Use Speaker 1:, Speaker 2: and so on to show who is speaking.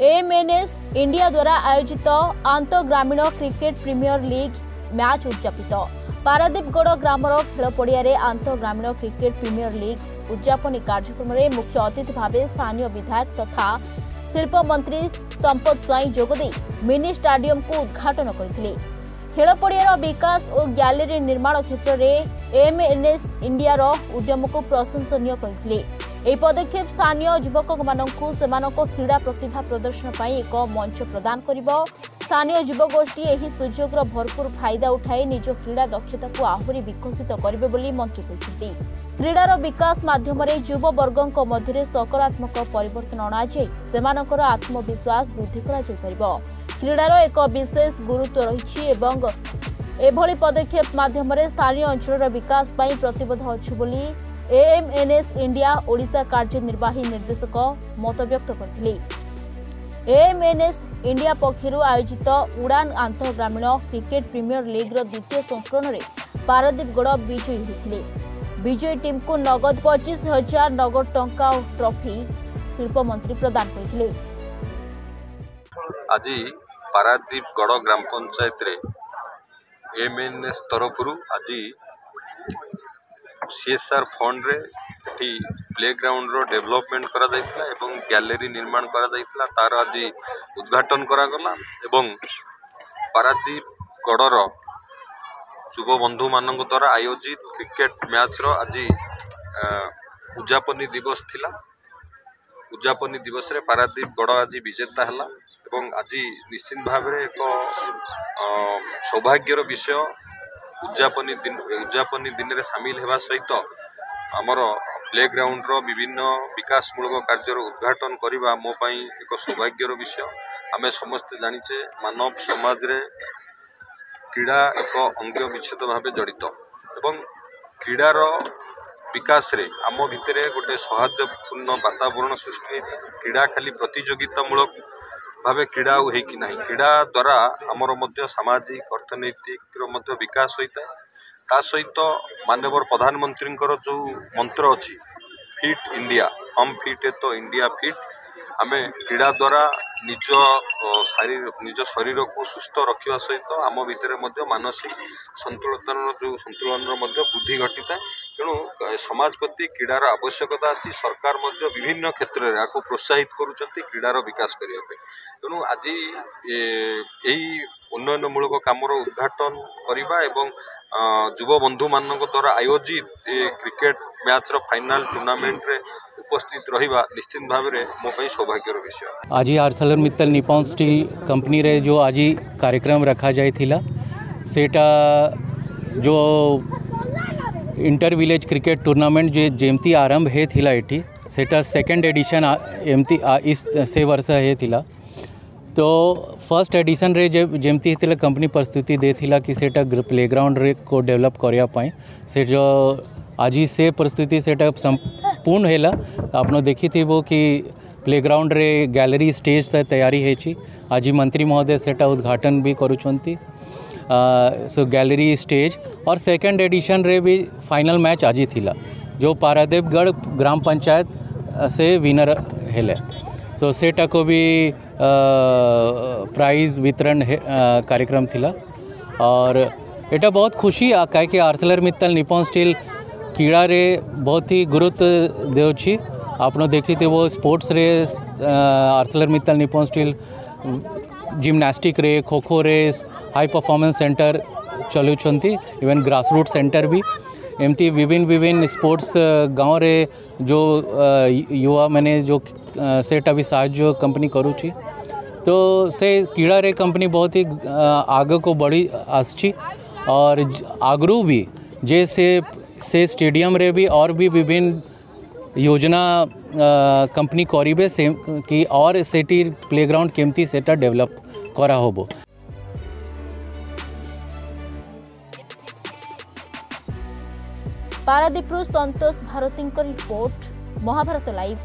Speaker 1: AMNS India द्वारा आयोजित आंतग्रामीण cricket premier league match उद्यापित पारादीपगढ़ grammar खेल पड़िया आंतग्रामीण क्रिकेट प्रीमियर लीग उद्यापनी कार्यक्रम में मुख्य अतिथि भाव स्थानीय विधायक तथा शिल्प मंत्री संपद स्वाई जोगदे मिनी स्टाडियम को उद्घाटन करथिले। खेल पड़ियार विकास और गैलरी निर्माण क्षेत्र में एएमएनएस इंडिया उद्यम को प्रशंसनीय करथिले। यह पदक्षेप स्थानीय युवक मानकु सेमानक क्रीड़ा प्रतिभा प्रदर्शन पर एक मंच प्रदान करिबो। स्थानीय युवगोष्ठी यह सुजोगर भरपूर फायदा उठाई निज क्रीड़ा दक्षता को आहरी विकसित करेंगे बोली मंत्री कहते। क्रीडार विकास माध्यम युववर्गों मध्य सकारात्मक परिवर्तन अणाई सेमानकर आत्मविश्वास वृद्धि कर क्रीडार एक विशेष गुरुत्व रही एभली पदक्षेप माध्यम स्थानीय अंचल विकास पर प्रतिबद्ध अच्छु बोली एएमएनएस इंडिया ओडिशा कार्यनिर्वाही निर्देशक मत व्यक्त करथिले। एएमएनएस इंडिया पक्षरु आयोजित उड़ान आंतग्रामीण क्रिकेट प्रीमियर लीग द्वितीय संस्करण में पारादीपगढ़ विजयी होते। विजयी टीम को नगद 25,000 नगद टंका और ट्रॉफी शिल्प मंत्री प्रदान करथिले।
Speaker 2: आज पारादीपगढ़ ग्राम पंचायत रे एएमएनएस तरफ आज सीएसआर फंड रे प्ले ग्राउंड रो डेवलपमेंट करा जायतिला एवं गैलरी निर्माण करा जायतिला तार आज उद्घाटन करा गला एवं पारादीपगढ़ रो युव बंधु मानक द्वारा आयोजित क्रिकेट मैच रो आज उद्यापनी दिवस थिला। उद्यापनी दिवस रे पारादीपगढ़ आज विजेता हला एवं आज निश्चित भाव रे एक सौभाग्यर विषय उद्यापनी दिन रे सामिल हेबा सहित आमर प्ले ग्राउंड रो विभिन्न विकासमूलक कार्यर उद्घाटन करबा मो पई एक सौभाग्यर विषय। आमे समस्त जानिचे मानव समाज रे क्रीड़ा एक अंग विच्छेद भाव जड़ित एवं क्रीडार विकास रे आम भितर गोटे सौहार्दपूर्ण वातावरण सृष्टि। क्रीड़ा खाली प्रतियोगितामूलक भावे क्रीड़ा होइकि नाही, क्रीड़ा द्वारा आमर मध्य सामाजिक अर्थनैतिक मध्य विकास होता है। ता सहित माननीय प्रधानमंत्री जो मंत्र अच्छी फिट इंडिया हम फिट है तो इंडिया फिट, आमे क्रीड़ा द्वारा निज शरीर को सुस्थ रखा सहित आम भितर मानसिक संतुलन वृद्धि घटी था। तेणु समाज प्रति क्रीडार आवश्यकता अच्छी। सरकार विभिन्न क्षेत्र में आपको प्रोत्साहित करुँच क्रीडार विकास करने। तेणु आज यही उन्नयनमूलक कामर उद्घाटन करने एवं युव बंधु मान द्वारा आयोजित क्रिकेट मैच रो फाइनल टूर्नामेंट रे उपस्थित रहिबा निश्चित भाव में मो पई सौभाग्यर विषय।
Speaker 3: आज आर्सेलरमित्तल निप्पॉन स्टील कंपनी रे जो आज कार्यक्रम रखा जाइथिला सेटा जो इंटर विलेज क्रिकेट टूर्नामेंट जो जेमती आरंभ हे थिला एठी सेटा सेकंड एडिशन एमती इस से वर्ष हे थिला। तो फर्स्ट एडिशन रे जेमती हेतिला कंपनी प्रस्तुति देथिला कि सेटा प्लेग्राउंड रे को डेवलप करिया पाए से जो आज से प्रस्तुति सेटा संपूर्ण हैला। आपनो देखी थी वो कि प्लेग्राउंड रे गैलरी स्टेज तैयारी है। आज मंत्री महोदय सेटा उद्घाटन भी करुछंती। सो गैलरी स्टेज और सेकंड एडिशन रे भी फाइनल मैच आज ही थिला जो पारादीपगढ़ ग्राम पंचायत से विनर हेले। सो सेटा को भी प्राइज वितरण कार्यक्रम थिला और एटा बहुत खुशी कहे कि आर्सेलरमित्तल निप्पॉन स्टील क्रीड़ा रे बहुत ही गुरुत्व देउछि। आपनो देखी थे वो स्पोर्ट्स रे आर्सेलरमित्तल निप्पॉन स्टील जिम्नास्टिक रे खो खो रे high performance centre चलुछंती even grassroot centre भी एमती विभिन्न स्पोर्ट्स गाँव रे जो युवा मैंने जो सेटा भी साहाय्य कंपनी करुची। तो से क्रीड़ा रे कंपनी बहुत ही आगे को बढ़ी आसची और आगरू भी जैसे से स्टेडियम रे भी और भी विभिन्न योजना कंपनी करीबे से कि और सेटी प्लेग्राउंड केमती सेटा डेवलप करा होबो।
Speaker 1: पारादीपरू संतोष भारती रिपोर्ट, महाभारत लाइव।